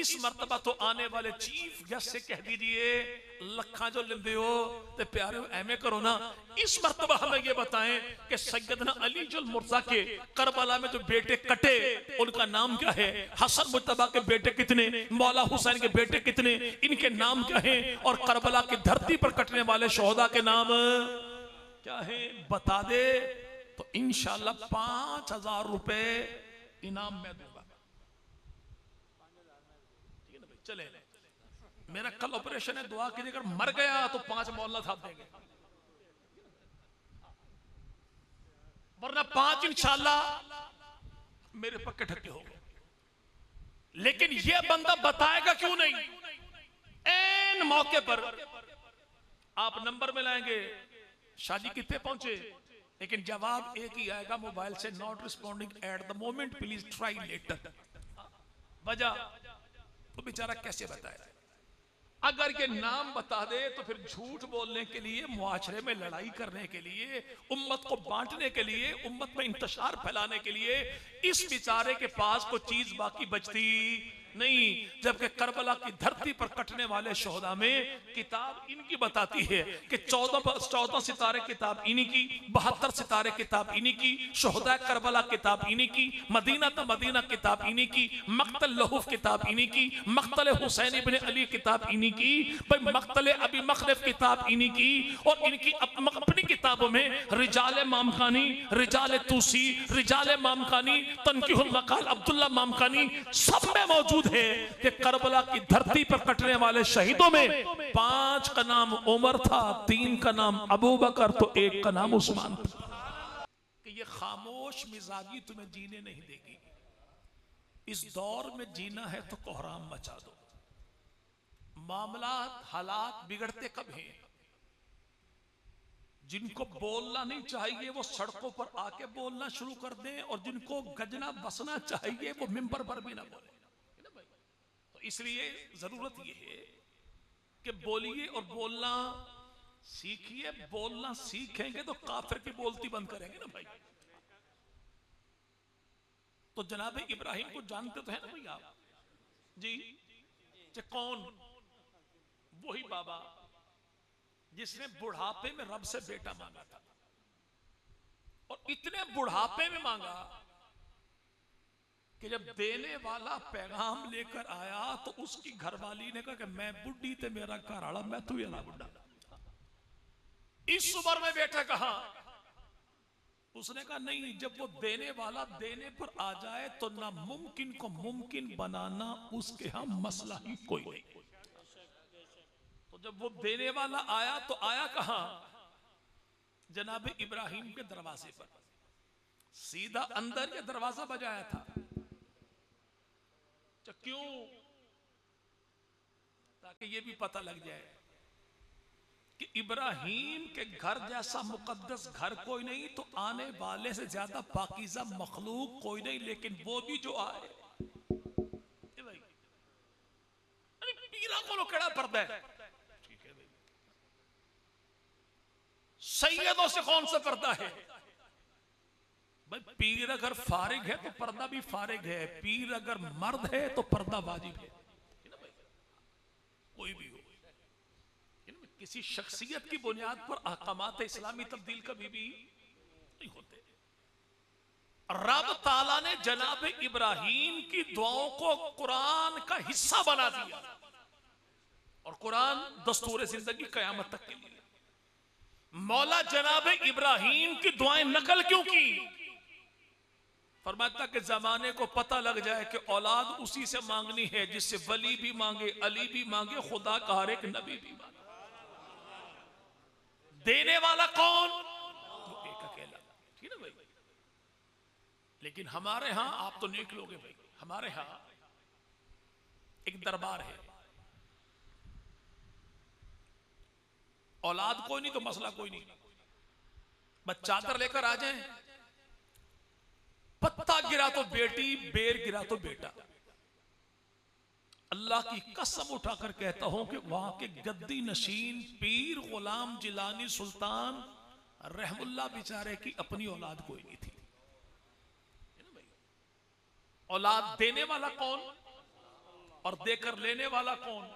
इस मर्तबा तो आने वाले चीफ गेस्ट से कह दीजिए लखा जो लेंदे हो ते प्यारे एवं करो ना। इस मर्तबा हमें ये बताएं कि सैयदना अली जुल मुर्जा के करबला में जो बेटे कटे उनका नाम क्या है, हसन मुज्तबा के बेटे कितने, मौला हुसैन के बेटे कितने, इनके नाम क्या हैं, और करबला की धरती पर कटने वाले शोहदा के नाम क्या है बता दे तो इंशाअल्लाह 5,000 रुपए इनाम में दूंगा। ठीक है ना भाई, चले मेरा कल ऑपरेशन है, दुआ कीजिए, अगर मर गया तो 5 मौला साहब देंगे, वरना 5 इंशाअल्लाह मेरे पक्के ठक्के हो गए। लेकिन यह बंदा बताएगा क्यों नहीं, एन मौके पर आप नंबर में लाएंगे शादी कितने पहुंचे, लेकिन जवाब एक ही आएगा मोबाइल से, not responding at the moment, please try later. वजह तो बेचारा कैसे बताए। अगर ये नाम बता दे तो फिर झूठ बोलने के लिए, मुआशरे में लड़ाई करने के लिए, उम्मत को बांटने के लिए, उम्मत में इंतशार फैलाने के लिए इस बेचारे के पास कोई चीज बाकी बचती नहीं। जबकि करबला की धरती पर कटने वाले शोहदा में किताब इनकी बताती है कि 14 सितारे किताब इन्हीं की, 72 सितारे किताब इन्हीं की, शोहदा करबला किताब इन्हीं की, मदीना तो मदीना किताब इन्हीं की, मक्तल लहूफ किताब इन्हीं की, मक्तल हुसैन इब्न अली किताब इन्हीं की, भाई मक्तल अबी मखलफ किताब इन्हीं की, और इनकी अपनी किताबों में रिजाल मामखानी, रिजाल तूसी, रिजाल मामखानी, तनकीहुल मकाल अब्दुल्ला मामखानी सब में मौजूद है कि करबला की धरती पर कटने वाले शहीदों में 5 का नाम उमर था, 3 का नाम अबू बकर, तो 1 का नाम उस्मान था। कि ये खामोश मिजाजी तुम्हें जीने नहीं देगी। इस दौर में जीना है तो कोहराम मचा दो। मामला हालात बिगड़ते कब हैं, जिनको बोलना नहीं चाहिए वो सड़कों पर आके बोलना शुरू कर दें, और जिनको गजना बसना चाहिए वो मिंबर पर भी ना बोले। तो इसलिए जरूरत यह है कि बोलिए और बोलना सीखिए। बोलना सीखेंगे तो काफिर की बोलती बंद करेंगे ना भाई। तो जनाब इब्राहिम को जानते तो है ना भाई आप जी, कौन, वही बाबा जिसने बुढ़ापे में रब से बेटा मांगा था, और इतने बुढ़ापे में मांगा कि जब देने वाला पैगाम लेकर आया तो उसकी घरवाली ने कहा कि मैं बुढ़ी थे मेरा घर आड़ा, मैं तू ना बुढ़ा, इस उम्र में बेटा कहा। उसने कहा नहीं, जब वो देने वाला देने पर आ जाए तो ना मुमकिन को मुमकिन बनाना उसके यहां मसला ही कोई नहीं। तो जब वो देने वाला आया तो आया कहां, जनाब इब्राहिम के दरवाजे पर, सीधा अंदर ये दरवाजा बजाया था। क्यों, ताकि ये भी पता लग जाए कि इब्राहिम के घर जैसा मुकद्दस घर कोई नहीं, तो आने वाले से ज्यादा पाकीज़ा मखलूक कोई नहीं। लेकिन वो भी जो आए भाई, अरे पीरा को केड़ा पर्दा है, ठीक है भाई, सैयदों से कौन सा पर्दा है भाई। पीर अगर फारिग है तो पर्दा भी फारिग है, पीर अगर मर्द है तो पर्दा वाजिब है ना भाई। कोई भी हो, किसी शख्सियत की बुनियाद पर अहकामात इस्लामी तब्दील कभी भी नहीं होते। रब ताला ने जनाब इब्राहिम की दुआओं को कुरान का हिस्सा बना दिया, और कुरान दस्तूर जिंदगी कयामत तक के लिए। मौला जनाब इब्राहिम की दुआएं नकल क्यों की, फरमाता कि जमाने को पता लग जाए कि औलाद उसी से मांगनी है जिससे वली भी मांगे, अली भी मांगे, खुदा का हर एक नबी भी मांगे। देने वाला कौन, वो एक अकेला, ठीक है ना भाई। लेकिन हमारे यहां, आप तो नेक लोग हैं भाई, हमारे यहां एक दरबार है, औलाद कोई नहीं तो मसला कोई नहीं, बस चादर लेकर आ जाए, पत्ता गिरा तो बेटी, बेर गिरा तो बेटा। अल्लाह की कसम उठाकर कहता हूं कि वहां के गद्दी नशीन पीर गुलाम जिलानी सुल्तान रहमुल्लाह बेचारे की अपनी औलाद कोई नहीं थी। औलाद देने वाला कौन, और देकर लेने वाला कौन?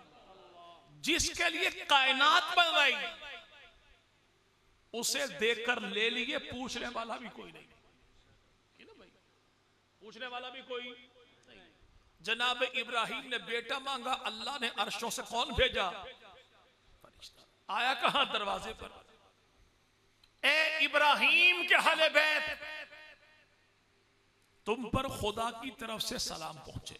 जिसके लिए कायनात बन गई, उसे देकर ले लिए, पूछने वाला भी कोई नहीं, पूछने वाला भी कोई नहीं। जनाब इब्राहिम ने बेटा मांगा, अल्लाह ने अर्शों से कौन भेजा? फरिश्ता। आया कहां? दरवाजे पर। ए इब्राहिम के अहले बैत, तुम पर खुदा की तरफ से सलाम पहुंचे।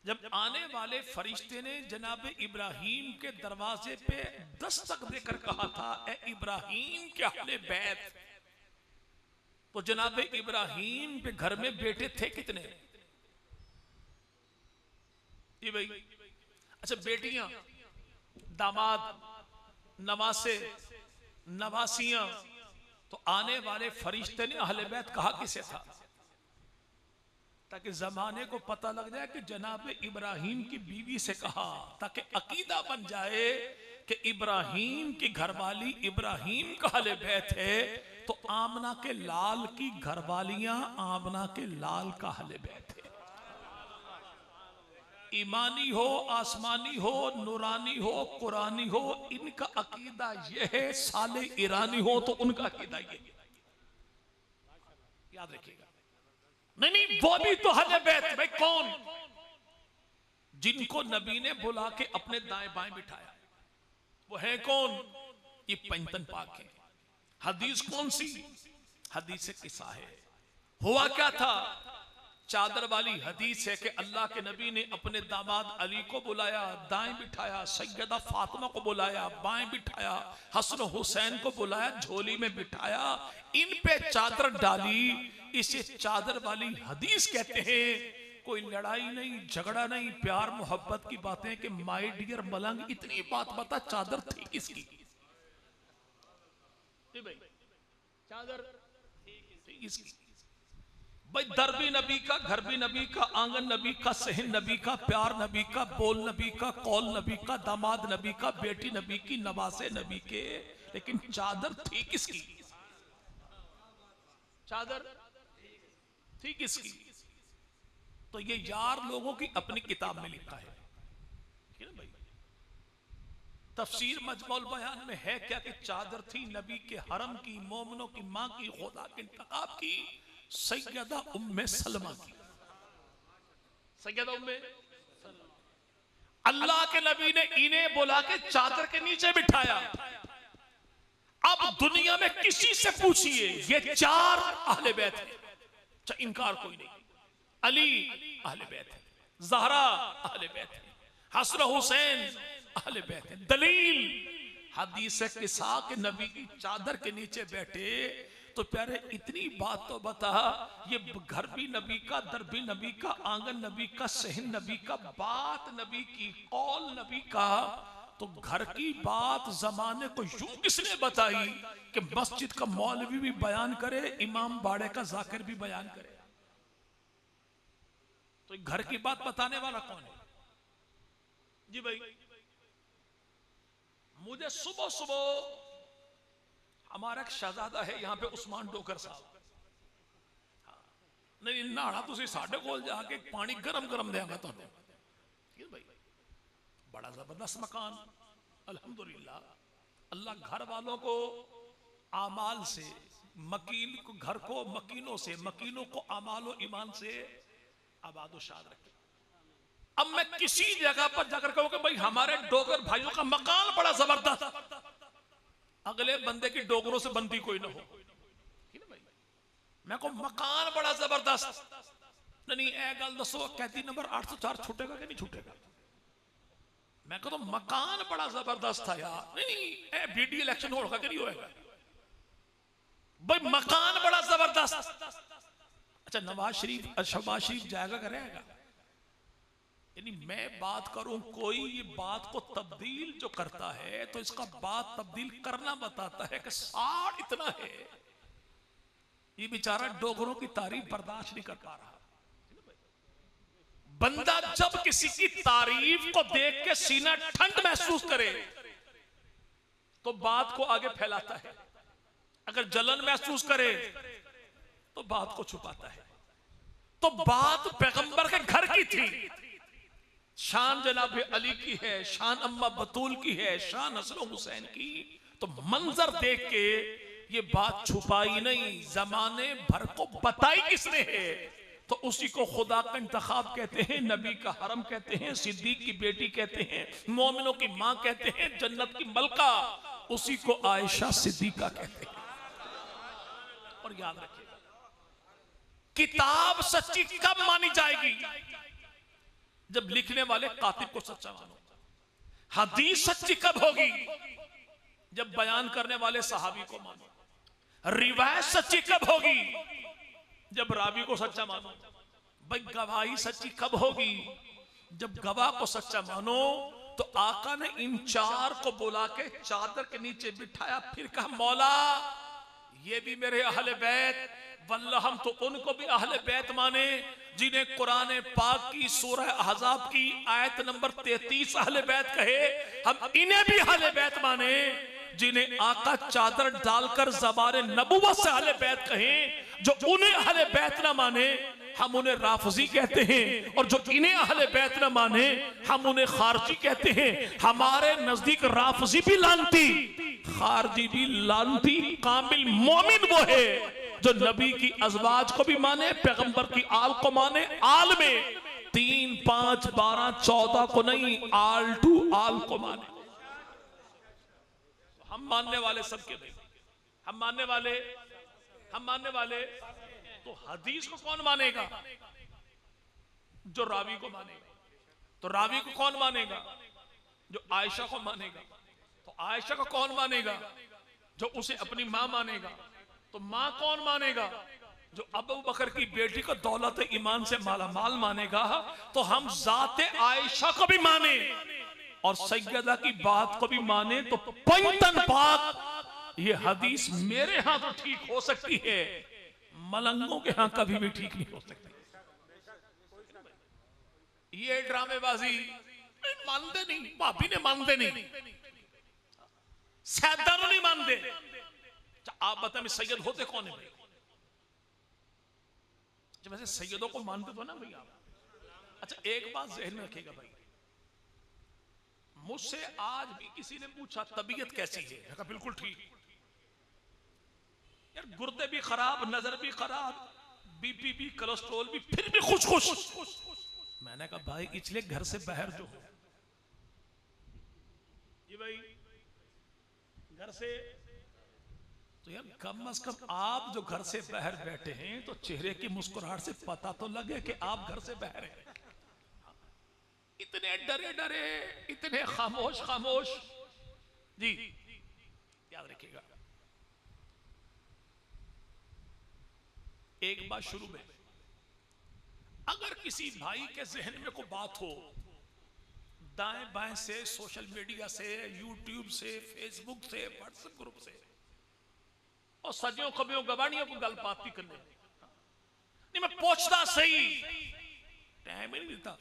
जब आने वाले फरिश्ते ने जनाब इब्राहिम के दरवाजे पे दस्तक देकर कहा था, ए इब्राहिम के अहले बैत, तो जनाब इब्राहिम के घर में बेटे थे कितने? ये भाई, अच्छा बेटियां, दामाद, नवासे, नवासियां, तो आने वाले फरिश्ते ने अहले बैत कहा किसे था? ताकि जमाने को पता लग जाए कि जनाब इब्राहिम की बीवी से कहा, ताकि अकीदा बन जाए कि इब्राहिम की घरवाली इब्राहिम का अहले बैत है, तो आमना के लाल की घरवालियां आमना के लाल का अहले बैत है। ईमानी हो, आसमानी हो, नूरानी हो, कुरानी हो, इनका अकीदा यह है। साले ईरानी हो तो उनका अकीदा ये, याद रखिएगा। नहीं, वो भी तो अहले बैत। भाई कौन? जिनको नबी ने बुला के अपने दाएं बाएं बिठाया, वो है कौन? ये पंजतन पाक है। हदीस कौन सी? हदीस से किस्सा है। हुआ क्या था? चादर वाली हदीस है कि अल्लाह के नबी ने अपने दामाद अली को बुलाया, दाएं बिठाया, सैयदा फातिमा को बुलाया, बाएं बिठाया, हसन हुसैन को बुलाया, झोली में बिठाया, इन पे चादर डाली। इसे चादर वाली हदीस कहते हैं। कोई लड़ाई नहीं, झगड़ा नहीं, प्यार मोहब्बत की बातें कि माय डियर मलंग, इतनी बात बता, चादर थी किसकी? चादर थी किसकी? भाई दर भी नबी का, घर भी नबी का, आंगन नबी का, सहन नबी का, प्यार नबी का, बोल नबी का, कौल नबी का, दामाद नबी का, बेटी नबी की, नवासे नबी के, लेकिन चादर थी किसकी? चादर थी किसकी? तो ये यार लोगों की अपनी किताब में लिखा है भाई। तफसीर मजमुल बयान में है क्या कि चादर थी नबी के हरम की, मोमिनों की मां की, खुदा के इंतखाब की, सैयदा उम्मे सलमा की। सैयदा उम्मे अल्लाह के नबी ने इन्हें बुला के चादर के नीचे बिठाया। अब दुनिया में किसी से पूछिए, ये चार अहले बैत है, इनकार कोई नहीं। अली अहले बैत है, ज़हरा अहले बैत है, हसन हुसैन अहले बैत है। दलील हदीस किस्सा के नबी की चादर के नीचे बैठे। तो प्यारे इतनी बात तो बता, ये घर भी नबी का, दर भी नबी का, आंगन नबी का, सहन नबी का, बात नबी की, कौल नबी का। तो घर की बात जमाने को यूं किसने बताई कि मस्जिद का मौलवी भी बयान करे, इमाम बाड़े का जाकिर भी बयान करे? तो घर की बात बताने वाला कौन है? जी भाई, मुझे सुबह सुबह हमारा एक शहजादा है यहां पे, उस्मान डोकर साहब, नहीं नाड़ा तुसी साडे कोल जाके पानी गरम गरम देंगा तो भाई। बड़ा जबरदस्त मकान, अल्हम्दुलिल्लाह। अल्लाह घर वालों को आमाल से, मकीन को, घर को मकीनों से, मकीनों को आमाल और ईमान से आबाद और शाद रखे। अब मैं किसी जगह पर जाकर कहूं कि भाई हमारे डोगर भाइयों का मकान बड़ा जबरदस्त, अगले बंदे की डोगरों से बनती कोई ना हो, मैं को मकान बड़ा जबरदस्त, नहीं ए गल दसो कहती नंबर 804 छूटेगा कि नहीं छूटेगा? मैं कहता मकान बड़ा जबरदस्त था यार, नहीं ए बीडी इलेक्शन होगा कि नहीं होएगा? भाई मकान बड़ा जबरदस्त। अच्छा नवाज शरीफ, शहबाज शरीफ जाएगा करेगा? यानी मैं बात करूं, कोई ये बात को तब्दील जो करता है तो इसका बात तब्दील करना बताता है कि 60 इतना है, ये बेचारा डोगरों की तारीफ बर्दाश्त नहीं कर पा रहा। बंदा जब किसी की तारीफ को देख के सीना ठंड महसूस करे तो बात को आगे फैलाता है, अगर जलन महसूस करे तो बात को छुपाता है। तो बात पैगंबर के घर की थी, शान जनाब अली की है, शान अम्मा बतूल की है, शान हसन हुसैन की, तो मंजर देख के ये बात छुपाई नहीं, जमाने भर को बताई किसने है? तो उसी को खुदा का इंतखाब कहते हैं, नबी का हरम कहते हैं, सिद्दीक की बेटी कहते हैं, मोमिनों की मां कहते हैं, जन्नत की मलका, उसी को आयशा सिद्दीका कहते हैं। और याद रखिएगा, किताब सच्ची कब मानी जाएगी? जब लिखने वाले कातिब को सच्चा मानो। हदीस सच्ची कब होगी? जब बयान करने वाले सहाबी को मानो। रिवायत सच्ची कब होगी? जब रावी को सच्चा मानो। भाई गवाही सच्ची कब होगी? जब गवाह को सच्चा मानो। तो आका ने इन चार को बुला के चादर के नीचे बिठाया, फिर कहा मौला ये भी मेरे अहले बैत, वल्लाह हम तो उनको भी अहले बैत माने जिन्हें कुरान पाक की सूरह अहज़ाब की आयत नंबर 33 अहले बैत कहे, हम इन्हें भी अहले बैत माने जिन्हें आका चादर डालकर ज़बान नबुव्वत से अहले बैत कहें। जो उन्हें अहले बैत ना माने हम उन्हें राफजी कहते हैं, और जो इन्हें अहले बैत ना माने हम उन्हें खारजी कहते हैं। हमारे नजदीक राफजी भी लानती, खारजी भी लानती। कामिल मोमिन वो है जो नबी की अज़वाज को भी माने, पैगंबर की आल को माने। आल में 3, 5, 12, 14 को नहीं, आल टू आल को माने। हम मानने वाले सबके नहीं, हम मानने वाले तो हदीस को कौन मानेगा? जो रावी को मानेगा। तो रावी को कौन मानेगा? जो आयशा को मानेगा। तो आयशा को कौन मानेगा? जो उसे अपनी मां मानेगा। तो मां कौन मानेगा? जो अबू बकर की बेटी को दौलत ईमान से मालामाल मानेगा। तो हम जाते आयशा को भी माने और सैयदा की बात को भी माने। तो पंतन पाक ये हदीस मेरे यहां तो ठीक हो सकती है, मलंगों के यहां कभी भी ठीक नहीं हो सकती। ये ड्रामेबाजी मानते नहीं, भाभी ने मानते नहीं, सैदारों नहीं मानते। आप बताएं सैयद होते कौन है भाई? जब ऐसे सैयदों को मानते तो ना भाई आप। अच्छा एक बात ज़हन में रखिएगा भाई, मुझसे आज भी किसी ने पूछा तबीयत कैसी है, कहा बिल्कुल ठीक। यार गुर्दे भी खराब, नजर भी खराब, बीपी भी, कोलेस्ट्रॉल भी, फिर भी खुश खुश। मैंने कहा भाई इसलिए घर से बाहर जो हो ये भाई घर से, तो यार कम अज कम आप जो घर से बाहर बैठे हैं तो चेहरे की मुस्कुराहट से पता तो लगे कि आप घर से बाहर हैं। इतने डरे डरे, इतने खामोश खामोश। जी याद रखिएगा, एक बात शुरू में, अगर किसी भाई के जहन में कोई बात हो, दाएं बाएं से, सोशल मीडिया से, यूट्यूब से, फेसबुक से, व्हाट्सएप ग्रुप से, और सजियों कबियों गवानियों को गल बात भी करने नहीं, मैं पूछता सही, टाइम ही नहीं मिलता।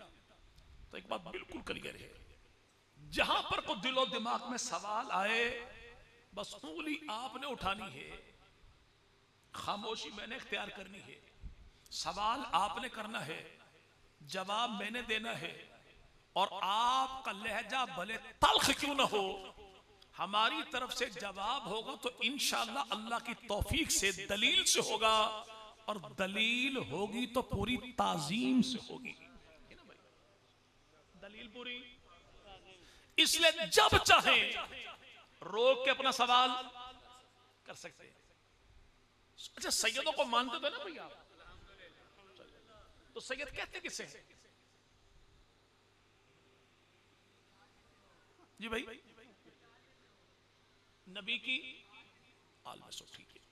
तो एक बात बिल्कुल क्लियर है, जहां पर को दिलो दिमाग में सवाल आए बस उंगली आपने उठानी है, खामोशी मैंने इख्तियार करनी है। सवाल आपने करना है, जवाब मैंने देना है, और आपका लहजा भले तल्ख क्यों ना हो, हमारी तरफ से जवाब होगा तो इंशाअल्लाह अल्लाह की तौफीक से दलील से होगा, और दलील होगी तो पूरी ताजीम से होगी। दलील पूरी, इसलिए जब चाहे रोक के अपना सवाल कर सकते हैं। अच्छा सैयदों को मानते थे ना भैया, तो सैयद कहते किसे हैं? जी भाई नबी की आल में, सो ठीक है।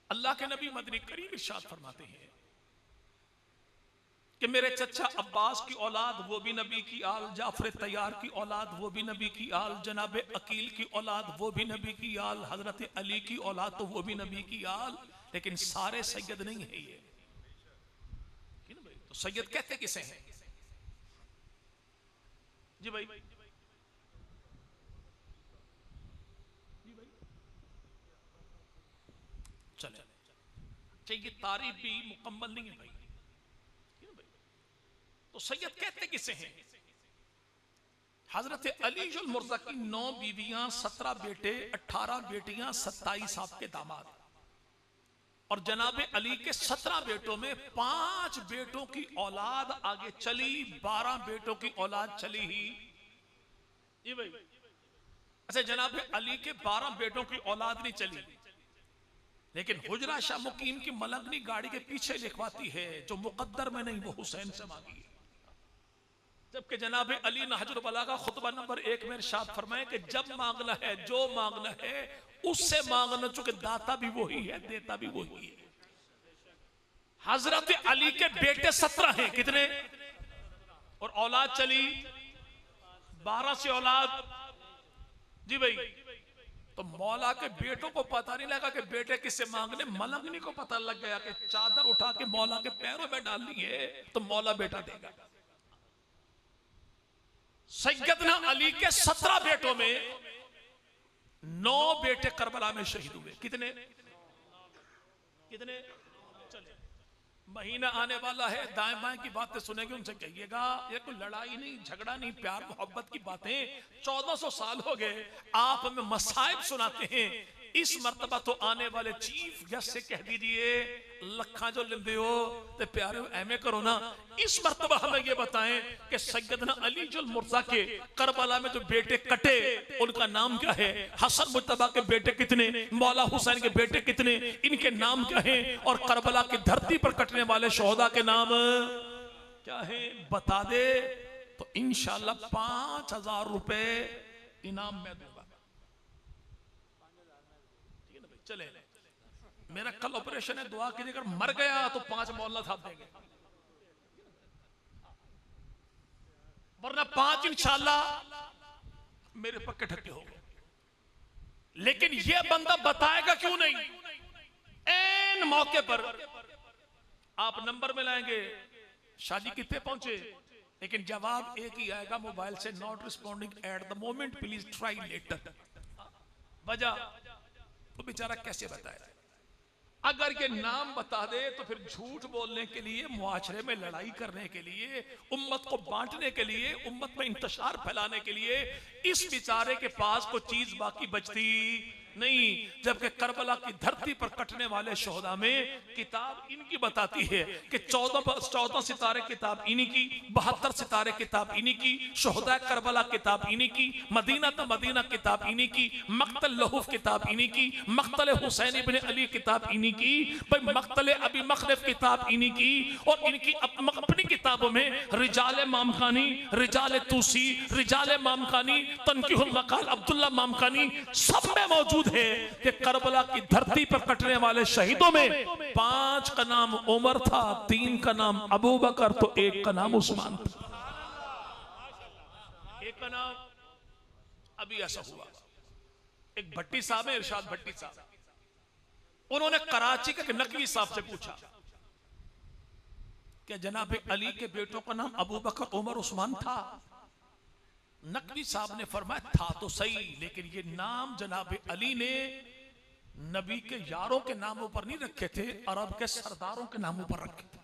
अल्लाह के नबी मदनी करीम इरशाद फरमाते हैं कि मेरे चचा अब्बास की औलाद वो भी नबी की आल, जाफर तैयार की औलाद वो भी नबी की आल, जनाब अकील की औलाद वो भी नबी की आल, हजरत अली की औलाद तो वो भी नबी की आल, लेकिन सारे सैयद नहीं है ये। तो सैयद कहते किसे हैं? जी भाई चले, ये तारीफ भी मुकम्मल नहीं है भाई। तो सैयद कहते किसे हैं? हजरत अली जुल मुर्जा की 9 बीवियां, 17 बेटे, 18 बेटियां, 27 आपके दामाद, और जनाबे अली के 17 बेटों में 5 बेटों की औलाद आगे चली, 12 बेटों की औलाद चली ही ये भाई। अच्छा, जनाबे अली के 12 बेटों की औलाद नहीं चली, लेकिन हुजरा शाह मुकीम की मलंगनी गाड़ी के पीछे लिखवाती है जो मुकद्दर में नहीं वो हुसैन से मांगी। जबकि जनाबे अली नहजुल बलागा खुतबा नंबर 1 में इरशाद फरमाए कि जब मांगना है, जो मांगना है उससे मांगना, चूंकि दाता भी वही है, देता भी वही है। हजरत अली के बेटे 17 हैं, कितने, और औलाद चली 12 से औलाद जी भाई। तो मौला के बेटों को पता नहीं लगा कि बेटे किससे मांगने, मलंगनी को पता लग गया कि चादर उठा के मौला के पैरों में डालनी है तो मौला बेटा देगा। सैयदना अली के 17 बेटों में 9 बेटे करबला में शहीद हुए। कितने कितने? चले, महीना आने वाला है, दाएं बाएं की बातें सुनेंगे, उनसे कहिएगा ये कोई लड़ाई नहीं, झगड़ा नहीं, प्यार मोहब्बत की बातें। 1400 साल हो गए आप हमें मसाइब सुनाते हैं। इस मर्तबा तो आने वाले चीफ गेस्ट से कह दीजिए लखा जो लिंदे हो ते प्यारे एमए करो ना। इस मर्तबा हमें ये बताएं कि सैयदना अली जुल मुर्जा के करबला में जो बेटे कटे उनका नाम क्या है, हसन मुज्तबा के बेटे कितने, मौला हुसैन के बेटे कितने, इनके नाम क्या है, और करबला की धरती पर कटने वाले शोहदा के नाम क्या है, बता दे तो इंशाअल्लाह 5000 रुपए इनाम में दूंगा। चले, मेरा कल ऑपरेशन है, दुआ कीजिए, अगर मर गया तो 5 मौला साहब देंगे, वरना 5 इंशाअल्लाह मेरे पक्के ठक्के हो गए। लेकिन यह बंदा बताएगा क्यों नहीं? ऐन मौके पर आप नंबर में लाएंगे शादी कितने पहुंचे, लेकिन जवाब एक ही आएगा मोबाइल से, not responding at the moment, please try later. वजह तो बेचारा कैसे बताए? अगर ये नाम बता दे तो फिर झूठ बोलने के लिए, मुआशरे में लड़ाई करने के लिए, उम्मत को बांटने के लिए, उम्मत में इंतशार फैलाने के लिए इस बेचारे के पास कोई चीज बाकी बचती नहीं। जबकि करबला की धरती पर कटने वाले शोहदा में किताब इनकी बताती है कि 14 सितारे किताब इन्हीं की, 72 सितारे किताब इन्हीं की, शोहदा करबला किताब इन्हीं की, मदीना तो मदीना किताब इन्हीं की, मक्तल लहूफ किताब इन्हीं की, मक्तल हुसैन इब्न अली किताब इन्हीं की, भाई मक्तल अबी मखलफ किताब इन्हीं की, और इनकी अपनी किताबों में रिजाल मामकानी, रिजाल तूसी, रिजाल मामकानी, तनकीहुल मकाल अब्दुल्ला मामकानी सब में मौजूद है कि करबला की धरती पर कटने वाले शहीदों में 5 का नाम उमर था, 3 का नाम अबू बकर, तो 1 का नाम उस्मान था। 1 का नाम, अभी ऐसा हुआ, एक भट्टी साहब है, इरशाद भट्टी साहब, उन्होंने कराची के नकवी साहब से पूछा कि जनाब अली के बेटों का नाम अबू बकर, उमर, उस्मान था? नकवी साहब ने फरमाया था तो सही, लेकिन ये नाम जनाब अली ने नबी के यारों के नामों पर नहीं रखे थे, अरब के सरदारों के नामों पर रखे थे।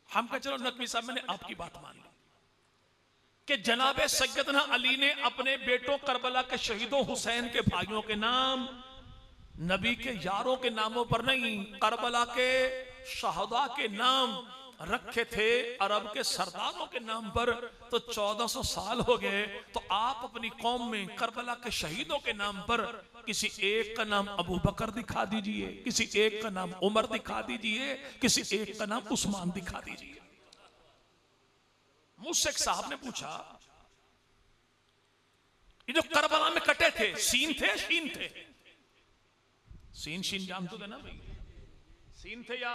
हम कह चलो नकवी साहब, मैंने आपकी बात मान ली कि जनाब सैयदना अली ने अपने बेटों करबला के शहीदों, हुसैन के भाइयों के नाम नबी के यारों के नामों पर नहीं, करबला के शहदा के नाम रखे थे अरब के सरदारों के नाम पर। तो 1400 साल हो गए, तो आप अपनी कौम में करबला के शहीदों के नाम पर किसी एक का नाम अबू बकर दिखा दीजिए, किसी एक का नाम उमर दिखा दीजिए, किसी एक का नाम उस्मान दिखा दीजिए। मुझसे एक साहब ने पूछा, ये जो करबला में कटे थे, सीन थे शीन थे? सीन शीन जान तो देना भाई, सीन थे या?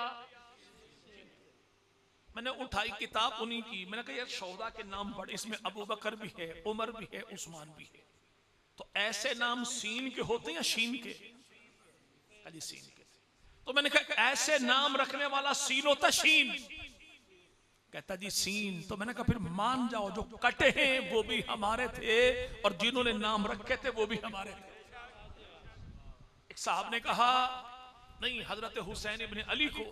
मैंने उठाई किताब उन्हीं की, मैंने कहा यार शोहदा के नाम बड़े, इसमें अबू बकर भी है, उमर भी है, उस्मान भी है, तो ऐसे नाम सीन के होते हैं या शीन के? खाली सीन के। तो मैंने कहा ऐसे नाम रखने वाला सीन होता शीन? कहता जी सीन। तो मैंने कहा फिर मान जाओ जो कटे हैं वो भी हमारे थे और जिन्होंने नाम रखे थे वो भी हमारे थे। एक साहब ने कहा नहीं, हजरत हुसैन इब्न अली को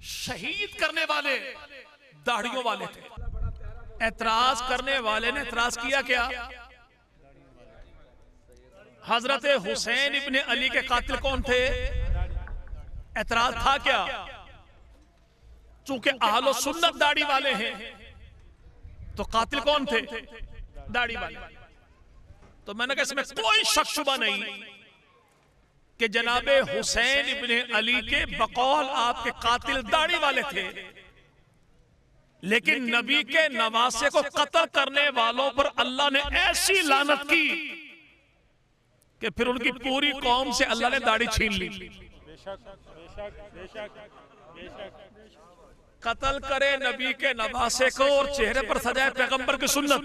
शहीद करने वाले दाढ़ियों वाले थे, एतराज करने वाले ने एतराज किया क्या? हजरत हुसैन इब्ने अली के कातिल कौन थे? एतराज था क्या? चूंकि अहलो सुन्नत दाढ़ी वाले हैं तो कातिल कौन थे? दाढ़ी वाले। तो मैंने कहा इसमें कोई शक शुबा नहीं कि जनाबे हुसैन इब्ने अली के बकौल आपके कातिल दाढ़ी वाले थे, लेकिन नबी के नवासे को कत्ल करने वालों पर अल्लाह ने ऐसी लानत की कि फिर उनकी पूरी कौम से अल्लाह ने दाढ़ी छीन ली। कत्ल करे नबी के नवासे को और चेहरे पर सजाए पैगंबर की सुन्नत,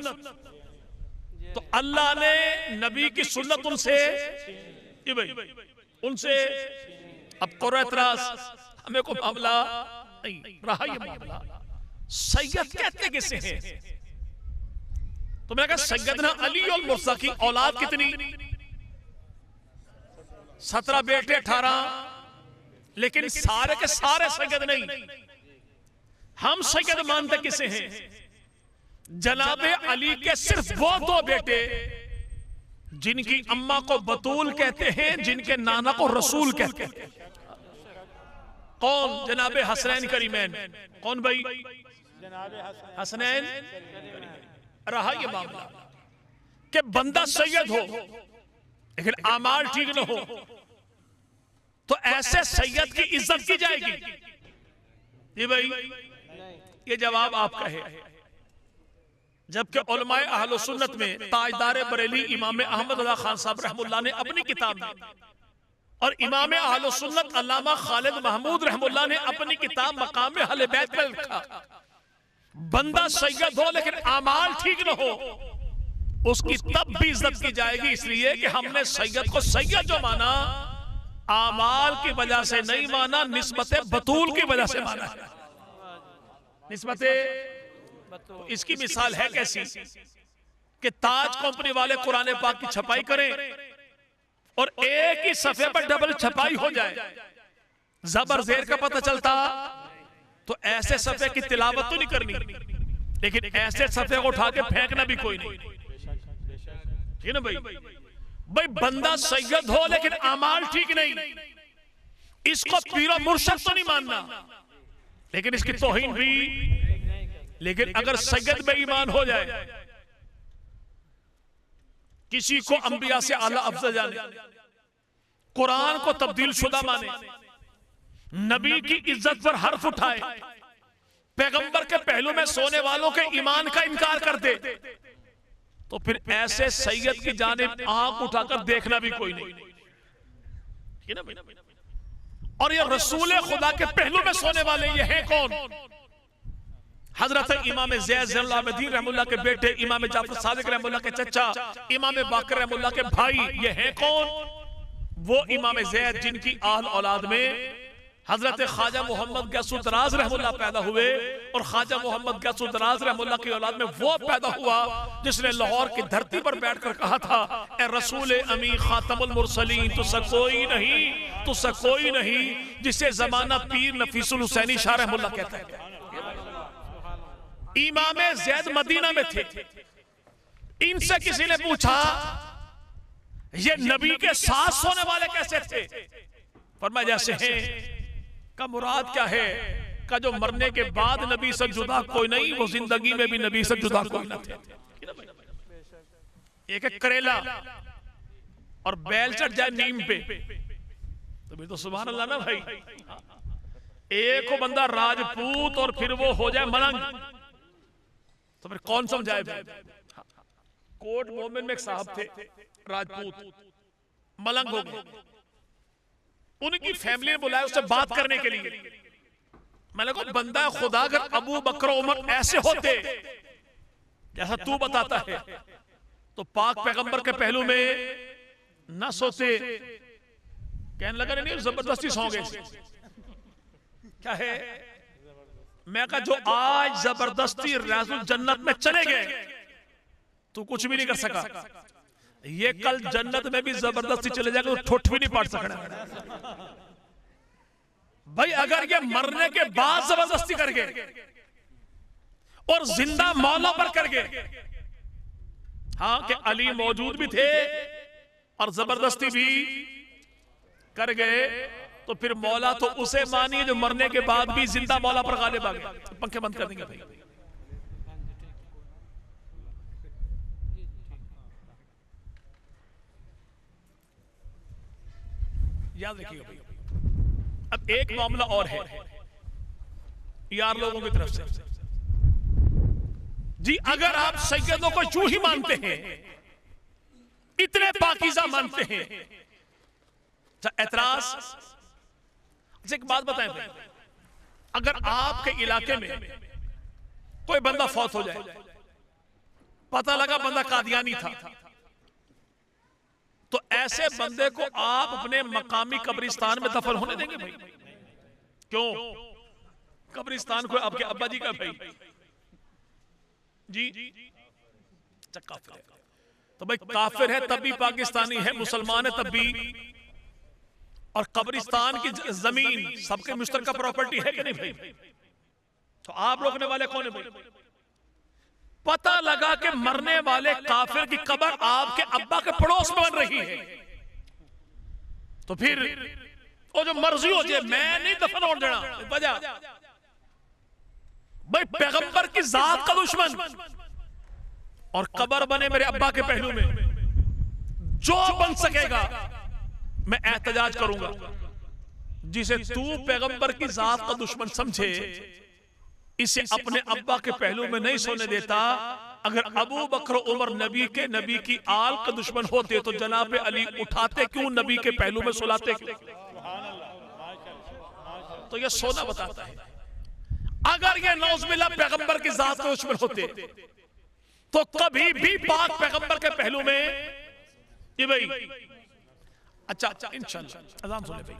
तो अल्लाह ने नबी की सुन्नत उनसे अब करो एतराज, हमें को मामला नहीं रहा। ये मामला सैयद कहते किसे हैं? तो मैंने कहा सैयदना अली और मुर्सा की औलाद कितनी? 17 बेटे 18, लेकिन सारे के सारे सैयद नहीं। हम सैयद मानते किसे हैं? जनाबे अली के सिर्फ वो 2 बेटे जिनकी अम्मा को बतूल कहते हैं, जिनके नाना को रसूल कहते हैं। कौन? जनाबे हसनैन करीमैन। कौन भाई? हसनैन। रहा ये मामला कि बंदा सैयद हो लेकिन आमाल ठीक न हो तो ऐसे सैयद की इज्जत की जाएगी? जी भाई, ये जवाब आपका है। जबकि उलमाए अहले सुन्नत में ताजदार बरेली इमाम अहमद रज़ा खान साहब रहमुल्लाह ने अपनी किताब में, और इमाम अहले सुन्नत अल्लामा खालिद महमूद रहमुल्लाह ने अपनी किताब मकाम अहले बैत में लिखा, बंदा सैयद हो लेकिन आमाल ठीक न हो उसकी तब भी इज्जत की जाएगी, इसलिए कि हमने सैयद को सैयद जो माना आमाल की वजह से नहीं माना, निस्बत बतूल की वजह से माना है। निस्बत तो इसकी मिसाल है कैसी कि ताज कंपनी वाले कुरान पाक की छपाई करें और एक ही सफे पर डबल छपाई हो जाए, जबर जेर का पता चलता, तो ऐसे सफे की तिलावत तो नहीं करनी, लेकिन ऐसे सफे को उठा के फेंकना भी कोई नहीं। ठीक है ना भाई? भाई बंदा सैयद हो लेकिन अमाल ठीक नहीं, इसको पीरो मुर्शद तो नहीं मानना, लेकिन इसकी तौहीन भी। लेकिन अगर सैयद में ईमान हो जाए, किसी को अंबिया से आला अफजल जाने, कुरान को तब्दील शुदा माने, नबी की इज्जत पर हर्फ उठाए, पैगंबर के पहलू में सोने वालों के ईमान का इनकार कर दे, तो फिर ऐसे सैयद की जानिब आंख उठाकर देखना भी कोई नहीं। ठीक है ना भाई? और ये रसूल खुदा के पहलू में सोने वाले ये हैं कौन? हजरत इमाम ज़ैद ज़ैनुल आबिदीन रहमुल्लाह के बेटे, इमाम जाफर सादिक रहमुल्लाह के चचा, इमाम बाकर रहमुल्लाह के भाई, ये हैं कौन? वो इमाम ज़ैद जिनकी आल औलाद में हजरत ख्वाजा मोहम्मद गैसुद दराज रहमुल्लाह पैदा हुए, और ख्वाजा मोहम्मद गैसुद दराज रहमुल्लाह की औलाद में वो पैदा हुआ जिसने लाहौर की धरती पर बैठकर कहा था, ए रसूल अमी खातमुल मुरसलीन, तुझसे कोई नहीं, तुझसे कोई नहीं, जिसे जमाना पीर नफीसुल हुसैनी शाह रहमुल्लाह कहता है। इमाम ज़ैद मदीना में थे, इनसे किसी ने पूछा ये नबी के साथ सोने वाले कैसे थे? फरमाया जैसे हैं। का मुराद क्या है? का जो मरने के बाद नबी से जुदा कोई नहीं, वो जिंदगी में भी नबी से जुदा कोई न थे। एक एक करेला और बैल चढ़ जाए नीम पे तो भी तो सुभान अल्लाह ना भाई। एक को बंदा राजपूत और फिर वो हो जाए मलंग, तो फिर कौन समझाए भाई? कोट मोमिन में एक साहब थे राजपूत, मलंग हो गए, उनकी फैमिली ने बुलाया उससे बात करने के लिए। मैंने कहा बंदा खुदा अगर अबू बकर उमर ऐसे होते जैसा तू बताता है तो पाक पैगंबर के पहलू में न सोते। कहने लगा नहीं जबरदस्ती सो गए। क्या है? मैं कहा जो आज जबरदस्ती राजुल जन्नत में चले गए तू कुछ भी नहीं कर सका, ये कल जन्नत में भी जबरदस्ती चले जाएगा तो ठोठ भी नहीं पाट सकना। भाई अगर ये मरने के बाद जबरदस्ती कर गए और जिंदा मौला पर कर गए। हाँ कि अली मौजूद भी थे और जबरदस्ती भी कर गए, तो फिर मौला तो उसे मानिए जो मरने के बाद भी जिंदा मौला पर गालिब आ गए। पंखे बंद कर देंगे भाई। याद रखिएगा भाई। अब एक मामला और है यार लोगों की तरफ से जी, अगर आप सैयदों को यूं ही मानते हैं, इतने पाकीज़ा मानते हैं, एतराज। एक बात बताएं भाई, अगर आपके इलाके में कोई बंदा फौत हो जाए, पता लगा बंदा कादियानी था, तो ऐसे बंदे को आप अपने मकामी कब्रिस्तान में दफन होने देंगे भाई? क्यों? कब्रिस्तान को आपके अब्बा जी का भाई जी काफिर है, तो भाई काफिर है तब भी पाकिस्तानी है, मुसलमान है तब भी। और कब्रिस्तान की जमीन सबके मुश्तरका प्रॉपर्टी है कि नहीं भाई? तो आप रोकने वाले कौन है भाई? पता लगा कि मरने वाले काफिर की कब्र आपके अब्बा के पड़ोस में बन रही है, तो फिर वो जो मर्जी हो जाए, मैं नहीं दफन होने देना। वजह भाई पैगंबर की जात का दुश्मन, और कब्र बने मेरे अब्बा के पहलू में, जो बन सकेगा मैं एहतजाज करूंगा। जिसे तू पैगंबर की जात का दुश्मन समझे, इसे अपने अब्बा के पहलू में नहीं सोने देता। अगर अबू बकर उमर नबी की आल का दुश्मन होते तो जनाब अली उठाते क्यों, नबी के पहलू में सुलाते क्यों? तो यह सोना बताता है। अगर ये नौज़बिल्ला पैगंबर की जात के दुश्मन होते तो कभी भी पाक पैगंबर के पहलू में ये भाई। अच्छा इंशाअल्लाह अज़ान सुने भाई।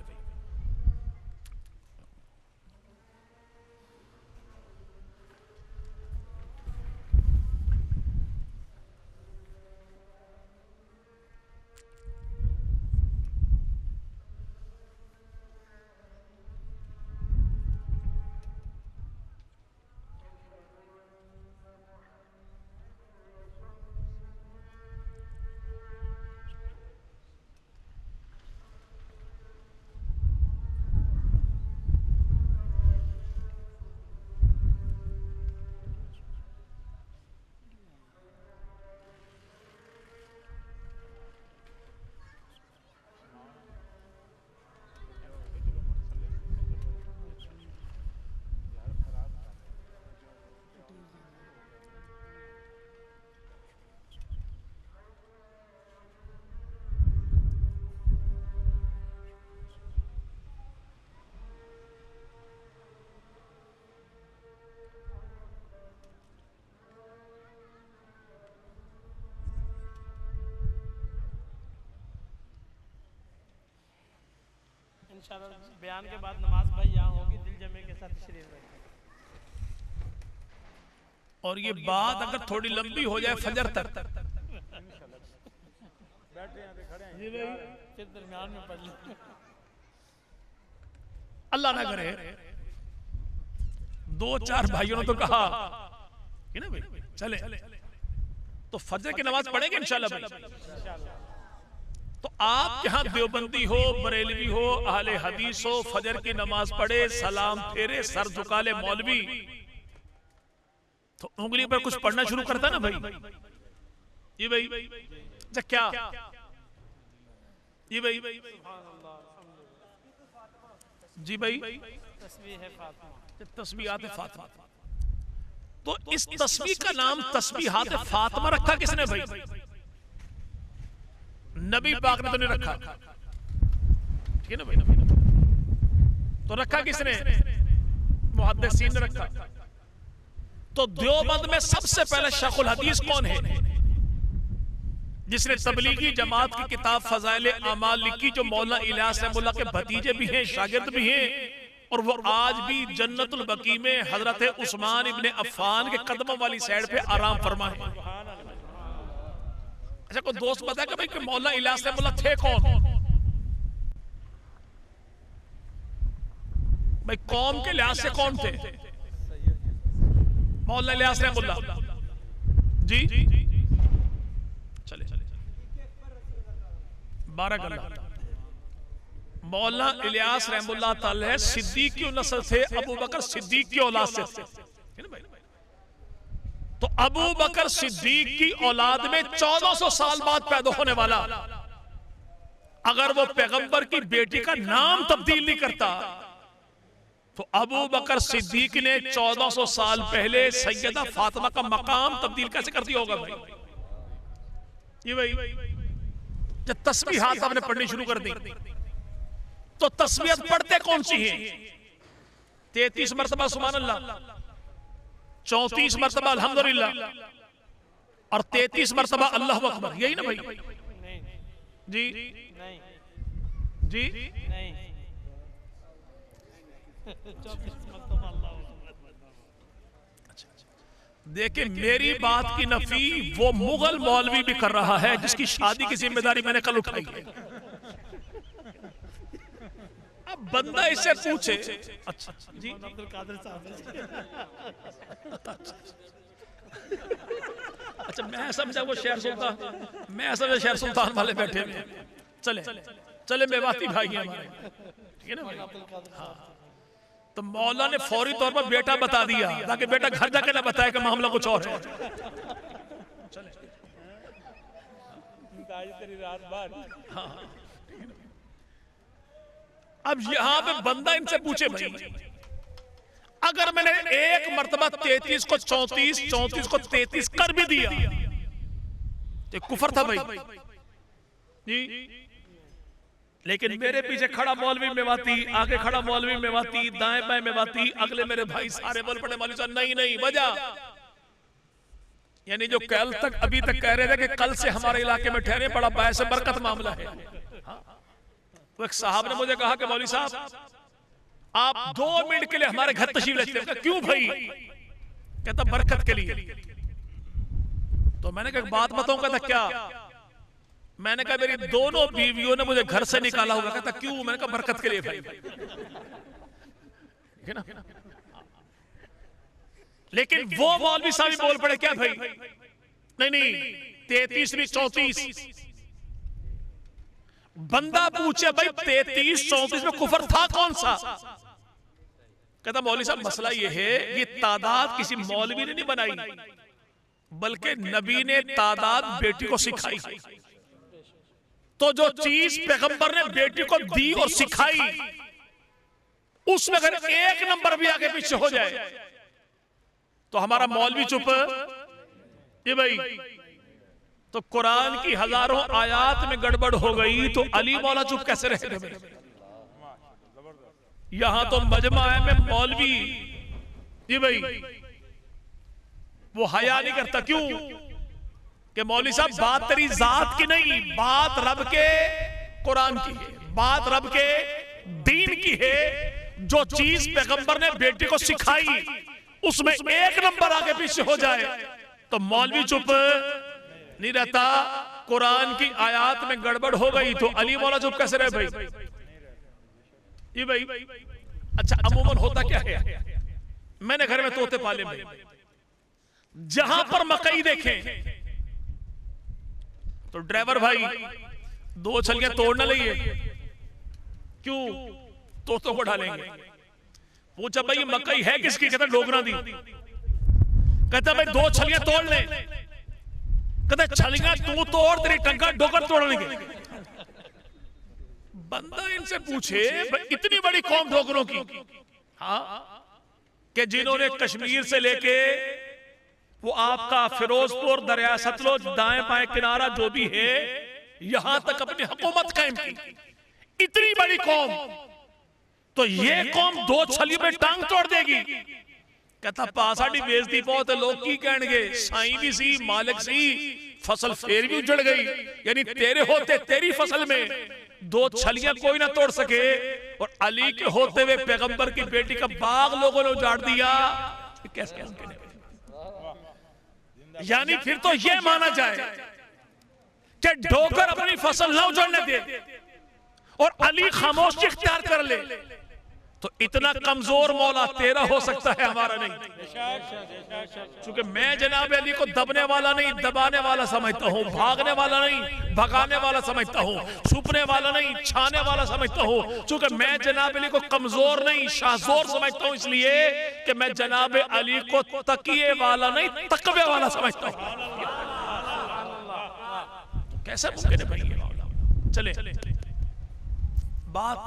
इंशाअल्लाह बयान के बाद नमाज भाई यहाँ होगी दिल जमे के साथ तशरीफ रखें। और ये बात अगर थोड़ी लंबी हो जाए फजर तक, फिर दरमियान में पढ़ लें। अल्लाह ना करे। दो चार भाइयों ने तो कहा कि ना भाई चले तो फजर की नमाज पढ़ेंगे इंशाअल्लाह भाई। तो आप यहाँ देवबंदी हो, बरेलवी हो, अहले हदीस हो, फजर की नमाज पढ़े, सलाम फेरे, सर झुका ले मौलवी, तो उंगली पर कुछ पढ़ना शुरू करता ना भाई। ये भाई क्या ये भाई जी भाई तस्बीहात फातिमा। तो इस तस्बीह का नाम तस्बीहात फातिमा रखा किसने भाई? नबी पाक ने तो नहीं रखा, ठीक है ना भाई? तो रखा किसने? मुहद्दिसीन ने रखा। तो देवबंद में सबसे पहले शेखुल हदीस कौन है जिसने तबलीगी जमात की किताब फजाइल अमाल लिखी, जो मौलाना इलियास रहमतुल्लाह के भतीजे भी हैं, शागिर्द भी हैं, और वो आज भी जन्नतुल बकी में हजरत उस्मान इब्ने अफ़्फ़ान के कदमों वाली साइड पे आराम फरमा है। अच्छा कोई दोस्त बता कि भाई कि मौलाना इलियास रहमतुल्लाह थे कौन? भाई कौम के लिहाज से कौन थे? मौलाना इलियास रहमुल्लाह जी चले 12 गल्ला। मौलाना इलियास रहमुल्लाह ताला है सिद्दीक की नस्ल थे, अबू बकर सिद्दीक की औलाद से थे। तो अबू बकर सिद्दीक की औलाद में 1400 साल बाद पैदा होने वाला अगर वो पैगंबर की बेटी का नाम तब्दील नहीं करता तो अबू बकर सिद्दीक ने 1400 साल पहले सैयदा फातिमा का मकाम तब्दील कैसे कर दिया होगा भाई? ये भाई जब तस्बीहात आपने पढ़नी शुरू कर दी तो तस्बीहात पढ़ते कौन सी हैं? 33 मरतबा सुभान अल्लाह, 34 मरतबा अल्हम्दुलिल्लाह और 33 मरतबा अल्लाहु अकबर। यही ना भाई? जी नहीं जी नहीं 24 मरतबा अल्लाह। देखिए मेरी बात की नफी वो मुगल मौलवी भी कर रहा है जिसकी शादी की जिम्मेदारी मैंने कल उठाई है। अब बंदा इससे पूछे अच्छा जी अब्दुल कादिर साहब अच्छा मैं समझा वो शेर सुल्तान, मैं समझा शेर सुल्तान वाले बैठे हैं। चले चले मेवाती भाई हैं हमारे, ठीक है ना भाई? हाँ तो मौला ने फौरी तौर पर बेटा बता दिया ताकि बेटा घर जाके ना बताए कि मामला कुछ और है। तेरी रात बार अब यहां पे बंदा इनसे पूछे भाई अगर मैंने एक मर्तबा 33 को 34, 34 को 33 कर भी दिया तो कुफर था भाई जी। लेकिन मेरे पीछे खड़ा मौलवी मेवाती, आगे खड़ा मौलवी मेवाती, दाएं बाएं मेवाती, अगले मेरे भाई सारे बोल पड़े मौलवी साहब नहीं नहीं वजह यानी जो कल तक अभी तक कह रहे थे कि कल से हमारे इलाके में ठहरे बड़ा बायस बरकत मामला है। तो एक साहब ने मुझे कहा कि मौलवी साहब आप 2 मिनट के लिए हमारे घर तशरीफ लेते हैं। क्यों भाई? कहता बरकत के लिए। तो मैंने कहा बात बताऊं? कहता क्या? मैंने कहा मेरी दोनों बीवियों ने मुझे घर से निकाला हुआ। कहता क्यों? मैंने कहा बरकत के लिए भाई, है ना? लेकिन वो मौलवी साहब बोल पड़े क्या भाई? नहीं नहीं 33 भी 34। बंदा पूछे भाई 33 34 में कुफर था कौन सा? कहता मौलवी साहब मसला ये है ये तादाद किसी मौलवी ने नहीं बनाई बल्कि नबी ने तादाद बेटी को सिखाई। तो जो चीज पैगंबर ने बेटी को दी और सिखाई उसमें अगर एक नंबर भी आगे पीछे हो जाए तो हमारा मौलवी चुप। ये भाई तो कुरान की हजारों आयात में गड़बड़ हो गई तो अली मौला चुप कैसे रहेगा? यहां तो मजमा में मौलवी ये भाई वो हया नहीं करता। क्यों कि मौलवी साहब बात तेरी जात की नहीं, बात रब के कुरान की है, बात रब के दीन की है। जो चीज पैगंबर ने बेटी को सिखाई उसमें एक नंबर आगे पीछे हो जाए तो मौलवी चुप नहीं रहता। कुरान की आयत में गड़बड़ हो गई तो अली मौला चुप कैसे रहे भाई? ये भाई अच्छा अमूमन होता क्या है? मैंने घर में तोते पाले भाई, जहां पर मकई देखें तो ड्राइवर भाई 2 छलियां तोड़ ना लिए। क्यों? तोतों को डालेंगे। पूछा भाई मकई है किसकी? कहता डोगरा दी। कहता भाई 2 छलियां तोड़ ले। कहता छलियां तू तोड़ तेरी टंका डोगर तोड़ने। बंदा इनसे पूछे इतनी बड़ी कौम डोगरों की, हाँ कि जिन्होंने कश्मीर से लेके वो आपका फिरोजपुर दरिया सतलुज दाएं बाएं किनारा जो भी है यहां तक अपनी हुकूमत कायम की, इतनी बड़ी कौम तो ये कौम 2 छलियों में टांग तोड़ देगी? कहता पासाड़ी बेइज्जती बहुत लोग की कहेंगे साईं भी सी मालिक सी फसल फेर भी उजड़ गई। यानी तेरे होते तेरी फसल में 2 छलियां कोई ना तोड़ सके और अली के होते हुए पैगंबर की बेटी का बाग लोगों ने उजाड़ दिया। कैसे? यानी फिर तो यह माना जाए कि डोगर अपनी फसल ना उजड़ने दे और अली खामोशी इख्तियार कर ले तो इतना कमजोर मौला तेरा हो सकता है, हमारा नहीं। क्योंकि मैं जनाब अली को दबने वाला नहीं, दबाने वाला समझता हूँ, भागने वाला नहीं, भगाने वाला समझता हूँ, छुपने वाला नहीं, छाने वाला समझता हूँ। क्योंकि मैं जनाब अली को कमजोर नहीं, शाहजोर समझता हूँ, इसलिए कि मैं जनाब अली को तकिए वाला नहीं, तकवे वाला समझता हूँ। कैसे मुमकिन है भाई ये मामला? चले बात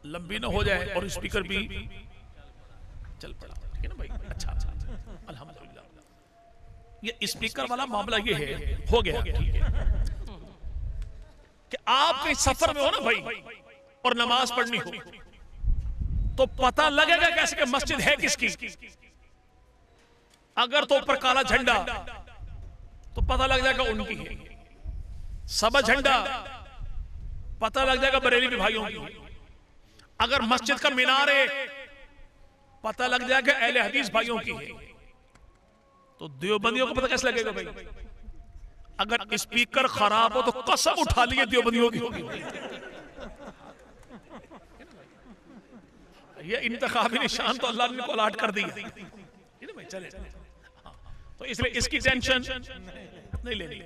लंबी ना हो जाए और स्पीकर भी चल पड़ा, ठीक है ना भाई? अच्छा अच्छा, अल्हम्दुलिल्लाह। ये स्पीकर वाला मामला ये है, हो गया ठीक है कि आप कहीं सफर में हो ना भाई और नमाज पढ़नी हो तो पता लगेगा कैसे कि मस्जिद है किसकी। अगर तो ऊपर काला झंडा तो पता लग जाएगा उनकी है, सबज झंडा पता लग जाएगा बरेली भाइयों की। अगर मस्जिद का मीनार है पता लग जाएगा अहले हदीस भाइयों की है। तो देवबंदियों को पता कैसे लगेगा भाई? अगर स्पीकर खराब हो तो कसम उठा लिए देवबंदियों की होगी। ये इंतखाबी निशान तो अल्लाह ने कोलाट कर दी है। चले तो इसलिए इसकी टेंशन नहीं लेनी,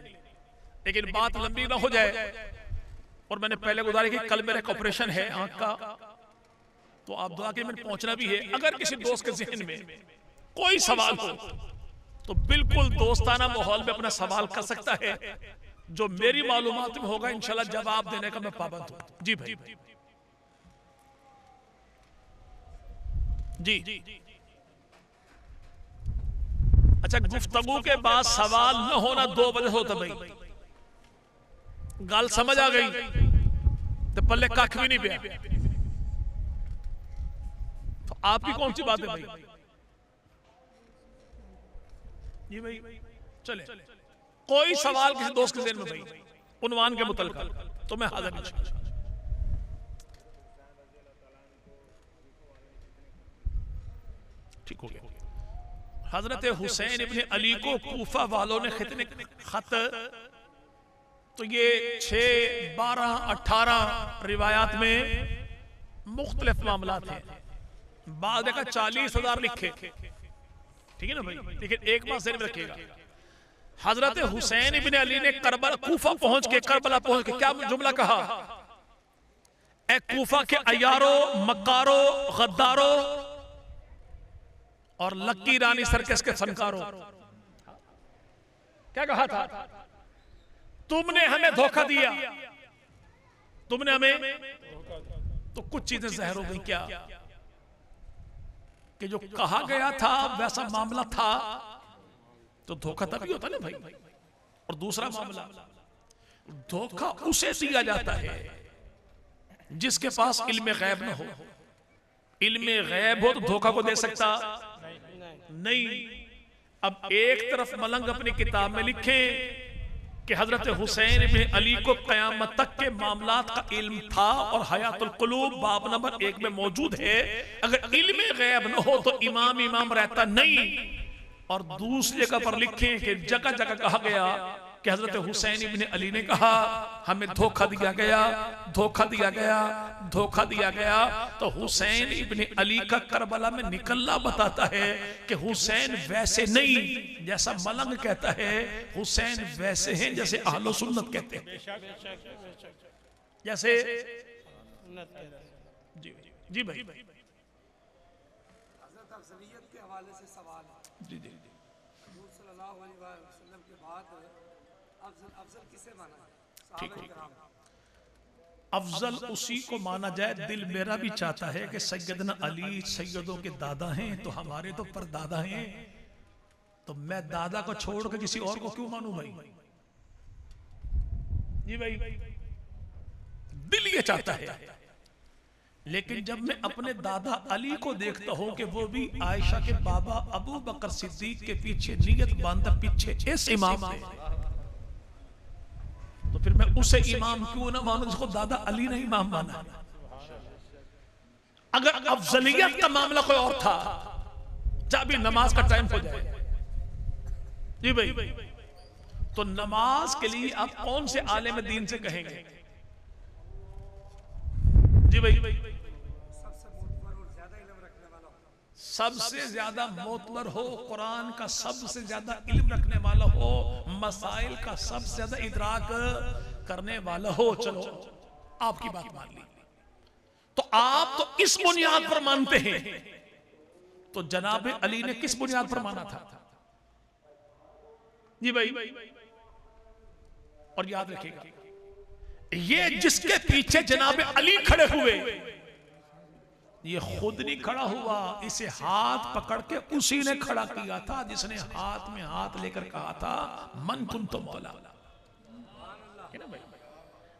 लेकिन बात लंबी ना हो जाए। और मैंने पहले गुजारी कि कल मेरा एक ऑपरेशन है आंख का, तो आप दुआ के में पहुंचना भी है। अगर किसी दोस्त के जहन में कोई सवाल हो तो बिल्कुल दोस्ताना माहौल में अपना सवाल कर सकता है, जो मेरी मालूमात में होगा इंशाल्लाह जवाब देने का मैं पाबंद हूं। जी भाई जी। अच्छा, गुफ्तगू के बाद सवाल न होना 2 वजह होता भाई। गाल समझ आ गई तो पल्ले कख भी नहीं पिया, तो आपकी कौन सी बात है भाई? जी भाई चले कोई सवाल किसी दोस्त के ज़हन में भाई उन्वान के मुतल्लिक़ तो मैं हाजिर नहीं। ठीक हो गया। हजरत हुसैन इब्ने अली को कूफा वालों ने खत, तो ये 6, 12, 18 रिवायात में मुख्तलिफ मामला थे। बाद का 40,000 लिखे, ठीक है ना भाई? लेकिन एक बात ज़हन में रखिएगा, हजरत हुसैन इब्ने अली ने करबला कूफा पहुंच के क्या जुमला कहा? ए कूफा के अयारो, मक्कारो, गद्दारो और लक्की रानी सर्कस के फनकारों, क्या कहा था? तुमने हमें धोखा दिया, तुमने हमें, तो कुछ चीजें जहर हो गई क्या कि जो कहा गया था वैसा मामला था, तो धोखा तभी होता ना भाई। और दूसरा मामला, धोखा उसे दिया जाता है जिसके पास इल्म गैब न हो। इल्म गैब हो तो धोखा को दे सकता नहीं। अब एक तरफ मलंग अपनी किताब में लिखे कि हजरत हुसैन इब्ने अली को क़यामत तक के मामलात का इल्म था और हयातुल क़ुलूब बाब नंबर 1 में मौजूद है। अगर इल्म गैब न हो तो इमाम रहता नहीं। और दूसरी जगह पर लिखे कि जगह जगह कहा गया कि हजरत हुसैन इब्ने अली ने कहा हमें धोखा दिया गया, धोखा दिया गया, धोखा दिया गया। तो हुसैन इब्ने अली का करबला में निकलना बताता है कि हुसैन वैसे नहीं जैसा मलंग कहता है, हुसैन वैसे हैं जैसे अहले सुन्नत कहते हैं। जैसे जी जी भाई अफजलियत के हवाले से सवाल है। जी जी हुजूर सल्लल्लाहु अलैहि वसल्लम के बाद अफजल किसे माना है? ठीक सहाबा ठीक। किराम। अफजल उसी को माना जाए। दिल मेरा भी चाहता है कि सैयदना अली सैयदों के दादा हैं, तो हमारे तो परदादा हैं, तो मैं दादा को छोड़ के किसी और को क्यों मानूं भाई? जी भाई दिल ये चाहता है। लेकिन जब मैं अपने दादा अली को देखता हूं कि वो भी आयशा के बाबा अबू बकर सिद्दीक के पीछे नियत बांधा पीछे इस इमाम थे, तो फिर मैं उसे इमाम क्यों ना मानूं जिसको दादा अली ने इमाम माना? अगर अफजलियत का मामला कोई और था, जब भी नमाज का टाइम हो जाए जी भाई, तो नमाज के लिए आप कौन से आलिम दीन से कहेंगे? जी भाई सबसे मोतबर और सबसे ज्यादा मोतबर हो, कुरान का सबसे ज्यादा इल्म रखने वाला हो, मसाइल का सबसे ज्यादा इदराक करने वाला हो, चलो आपकी बात मान ली। तो आप तो इस बुनियाद पर मानते हैं, तो जनाब अली ने किस बुनियाद पर माना था? जी भाई, और याद रखिएगा, ये जिसके पीछे जनाब अली खड़े हुए, ये खुद नहीं खड़ा हुआ, इसे हाथ पकड़ के उसी ने खड़ा किया था जिसने हाथ में हाथ लेकर कहा था मन कुन तो मौला।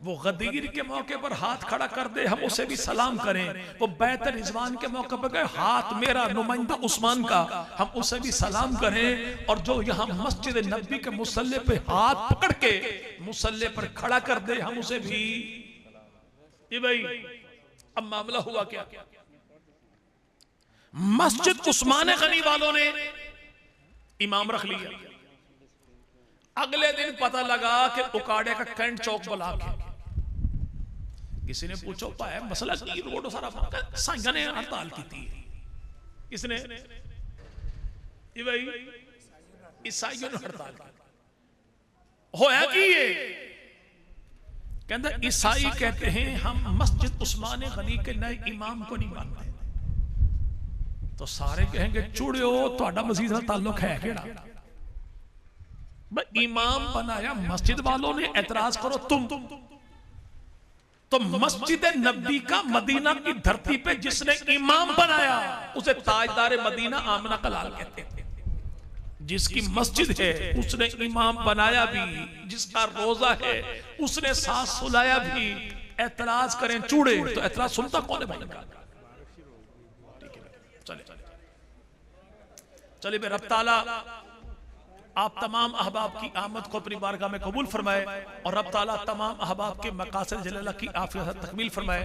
वो गदीर के मौके पर हाथ खड़ा कर दे, हम उसे भी सलाम करें। वो बैत रिजवान के मौके पर गए, हाथ मेरा नुमाइंदा उस्मान का, हम उसे भी सलाम करें। और जो यहाँ मस्जिद नबी के मुसल्ले पे हाथ पकड़ के मुसल्ले पर खड़ा कर दे, हम उसे भी। ये भाई अब मामला हुआ क्या? मस्जिद उस्मान गनी वालों ने इमाम रख लिया। अगले दिन पता लगा कि उकाड़े का कैंट चौक बुला के किसी ने पूछो पाया मसला की, रोड सारा साइया ने हड़ताल की थी। किसने? ये भाई ईसाइयों ने हड़ताल की। होया कि ये कहता ईसाई कहते हैं हम मस्जिद उस्मान गनी के नए इमाम को नहीं मानते। तो सारे कहेंगे चुड़ियो तुहाडा मस्जिद का ताल्लुक है केड़ा? इमाम बनाया मस्जिद वालों ने, एतराज करो तुम। तो मस्जिद नबी का मदीना की धरती पे जिसने इमाम बनाया उसे ताजदार मदीना आमना का लाल कहते हैं। जिसकी मस्जिद है उसने इमाम बनाया भी, जिसका रोजा है उसने साथ सुलाया भी। एतराज करें चूड़े तो एतराज सुनता कौन है भाई? चले बे रब ताला आप तमाम अहबाब की आमद को अपनी बारगाह में कबूल फरमाए और रब ताला तमाम अहबाब के मकासद जलाला की आफियत तकमील फरमाए।